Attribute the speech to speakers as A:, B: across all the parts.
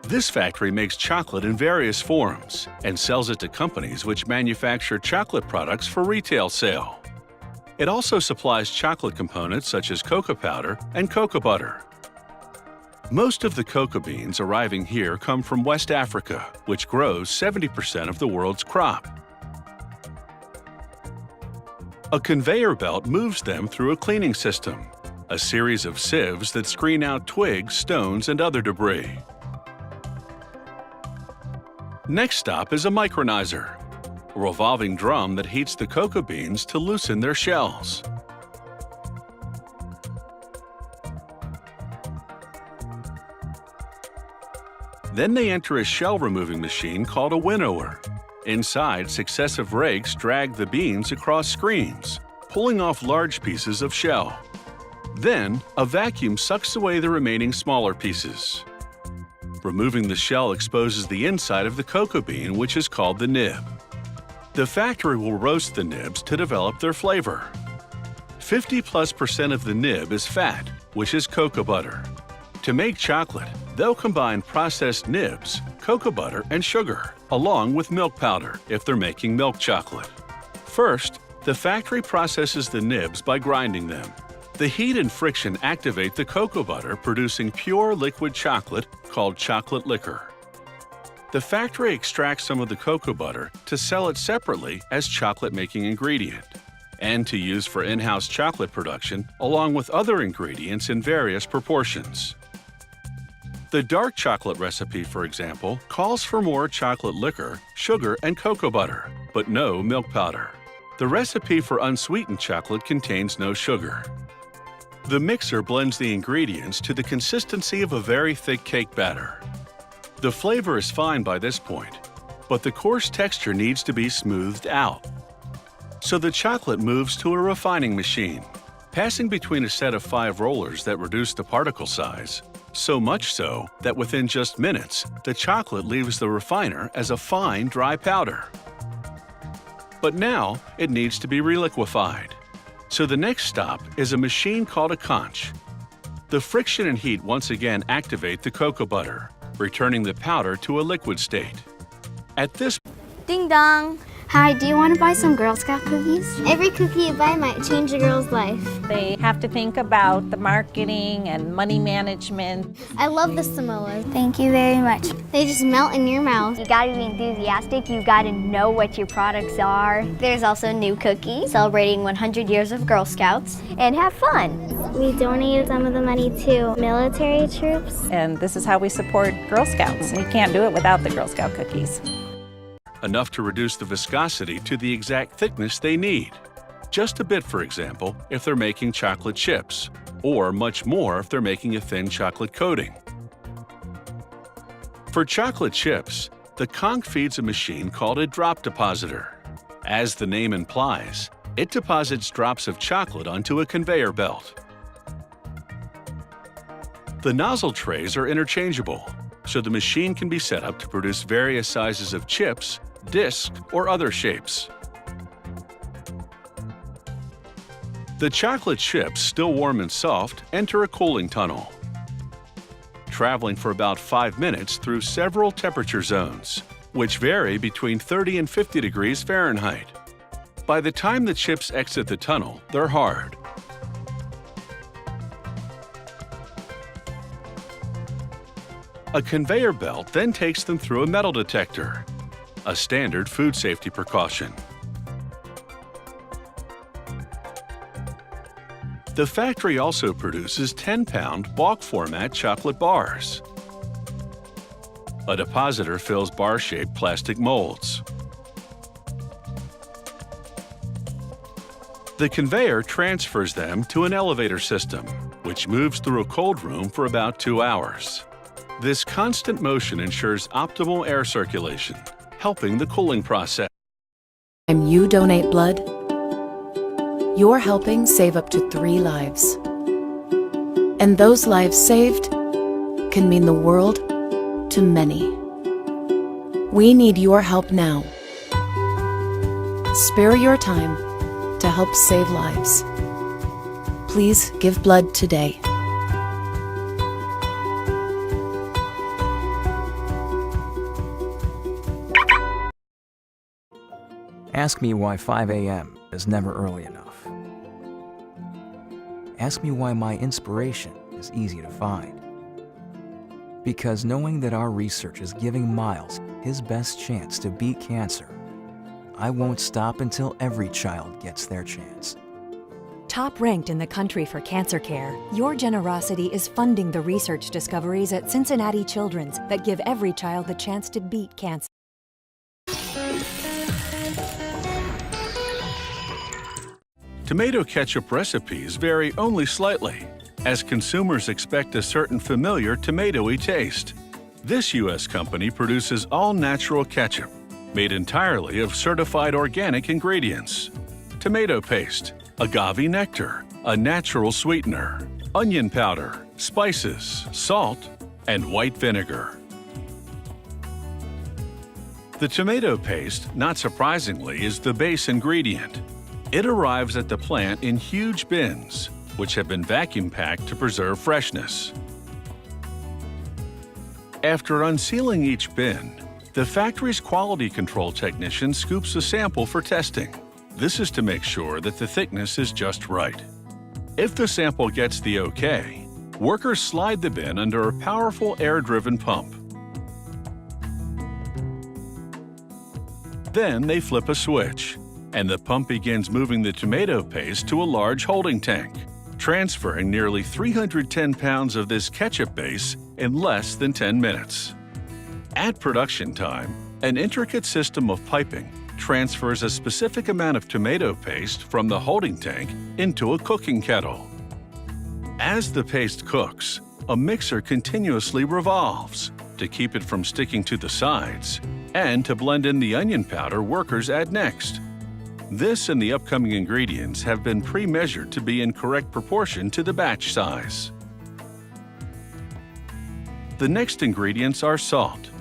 A: This factory makes chocolate in various forms and sells it to companies which manufacture chocolate products for retail sale. It also supplies chocolate components such as cocoa powder and cocoa butter. Most of the cocoa beans arriving here come from West Africa, which grows 70% of the world's crop. A conveyor belt moves them through a cleaning system, a series of sieves that screen out twigs, stones, and other debris. Next stop is a micronizer, a revolving drum that heats the cocoa beans to loosen their shells. Then they enter a shell-removing machine called a winnower. Inside, successive rakes drag the beans across screens, pulling off large pieces of shell. Then, a vacuum sucks away the remaining smaller pieces. Removing the shell exposes the inside of the cocoa bean, which is called the nib. The factory will roast the nibs to develop their flavor. 50+% of the nib is fat, which is cocoa butter. To make chocolate, they'll combine processed nibs, cocoa butter, and sugar, along with milk powder if they're making milk chocolate. First, the factory processes the nibs by grinding them. The heat and friction activate the cocoa butter, producing pure liquid chocolate called chocolate liquor. The factory extracts some of the cocoa butter to sell it separately as chocolate-making ingredient and to use for in-house chocolate production along with other ingredients in various proportions. The dark chocolate recipe, for example, calls for more chocolate liquor, sugar, and cocoa butter, but no milk powder. The recipe for unsweetened chocolate contains no sugar. The mixer blends the ingredients to the consistency of a very thick cake batter. The flavor is fine by this point, but the coarse texture needs to be smoothed out. So the chocolate moves to a refining machine, passing between a set of 5 rollers that reduce the particle size, so much so that within just minutes, the chocolate leaves the refiner as a fine, dry powder. But now, it needs to be reliquefied. So the next stop is a machine called a conch. The friction and heat once again activate the cocoa butter, returning the powder to a liquid state. At this
B: Ding dong!
C: Hi, do you want to buy some Girl Scout cookies?
B: Every cookie you buy might change a girl's life.
D: They have to think about the marketing and money management.
B: I love the Samoas.
C: Thank you very much.
B: They just melt in your mouth.
E: You gotta be enthusiastic, you gotta know what your products are. There's also new cookies, celebrating 100 years of Girl Scouts, and have fun.
B: We donated some of the money to military troops.
D: And this is how we support Girl Scouts. We can't do it without the Girl Scout cookies.
A: enough to reduce the viscosity to the exact thickness they need. Just a bit, for example, if they're making chocolate chips, or much more if they're making a thin chocolate coating. For chocolate chips, the conch feeds a machine called a drop depositor. As the name implies, it deposits drops of chocolate onto a conveyor belt. The nozzle trays are interchangeable, so the machine can be set up to produce various sizes of chips, discs, or other shapes. The chocolate chips, still warm and soft, enter a cooling tunnel, traveling for about 5 minutes through several temperature zones, which vary between 30 and 50 degrees Fahrenheit. By the time the chips exit the tunnel, they're hard. A conveyor belt then takes them through a metal detector, a standard food safety precaution. The factory also produces 10-pound bulk-format chocolate bars. A depositor fills bar-shaped plastic molds. The conveyor transfers them to an elevator system, which moves through a cold room for about 2 hours. This constant motion ensures optimal air circulation, helping the cooling process.
F: When you donate blood, you're helping save up to 3 lives. And those lives saved can mean the world to many. We need your help now. Spare your time to help save lives. Please give blood today.
G: Ask me why 5 a.m. is never early enough. Ask me why my inspiration is easy to find. Because knowing that our research is giving Miles his best chance to beat cancer, I won't stop until every child gets their chance.
H: Top ranked in the country for cancer care, your generosity is funding the research discoveries at Cincinnati Children's that give every child the chance to beat cancer.
A: Tomato ketchup recipes vary only slightly, as consumers expect a certain familiar tomatoey taste. This U.S. company produces all-natural ketchup, made entirely of certified organic ingredients. Tomato paste, agave nectar, a natural sweetener, onion powder, spices, salt, and white vinegar. The tomato paste, not surprisingly, is the base ingredient. It arrives at the plant in huge bins, which have been vacuum packed to preserve freshness. After unsealing each bin, the factory's quality control technician scoops a sample for testing. This is to make sure that the thickness is just right. If the sample gets the okay, workers slide the bin under a powerful air-driven pump. Then they flip a switch, and the pump begins moving the tomato paste to a large holding tank, transferring nearly 310 pounds of this ketchup base in less than 10 minutes. At production time, an intricate system of piping transfers a specific amount of tomato paste from the holding tank into a cooking kettle. As the paste cooks, a mixer continuously revolves to keep it from sticking to the sides and to blend in the onion powder workers add next. This and the upcoming ingredients have been pre-measured to be in correct proportion to the batch size. The next ingredients are salt.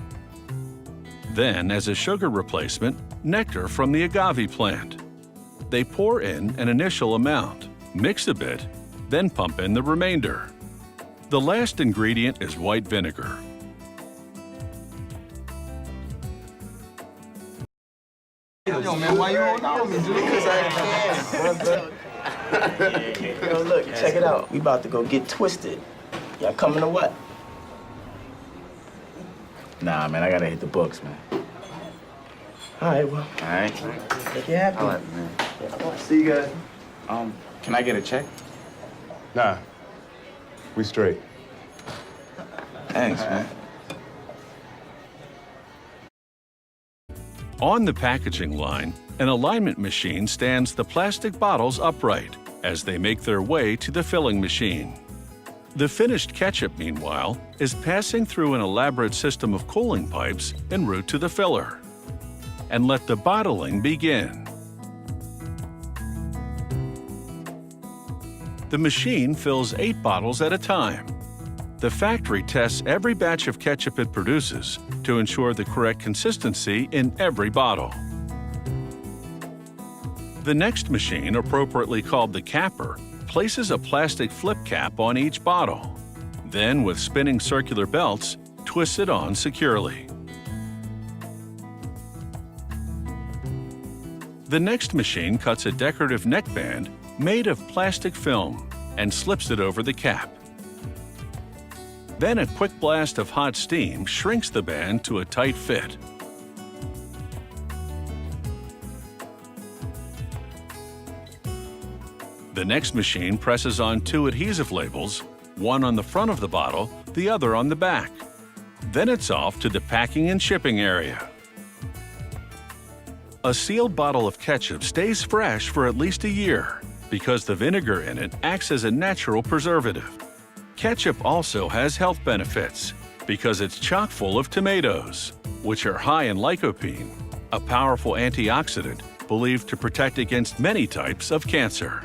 A: Then, as a sugar replacement, nectar from the agave plant. They pour in an initial amount, mix a bit, then pump in the remainder. The last ingredient is white vinegar.
I: Yo, man, why you holding on me, dude? Because I can. Yo, look, check it out. We about to go get twisted. Y'all coming or what? Nah, man, I gotta hit the books, man. All right, well. All right. Make it happen.
J: All right, man.
I: Yeah, see you guys.
J: Can I get a check?
K: Nah, we straight.
J: Thanks, man.
A: On the packaging line, an alignment machine stands the plastic bottles upright as they make their way to the filling machine. The finished ketchup, meanwhile, is passing through an elaborate system of cooling pipes en route to the filler. And let the bottling begin. The machine fills 8 bottles at a time. The factory tests every batch of ketchup it produces to ensure the correct consistency in every bottle. The next machine, appropriately called the capper, places a plastic flip cap on each bottle. Then, with spinning circular belts, twists it on securely. The next machine cuts a decorative neckband made of plastic film and slips it over the cap. Then a quick blast of hot steam shrinks the band to a tight fit. The next machine presses on 2 adhesive labels, one on the front of the bottle, the other on the back. Then it's off to the packing and shipping area. A sealed bottle of ketchup stays fresh for at least a year because the vinegar in it acts as a natural preservative. Ketchup also has health benefits because it's chock full of tomatoes, which are high in lycopene, a powerful antioxidant believed to protect against many types of cancer.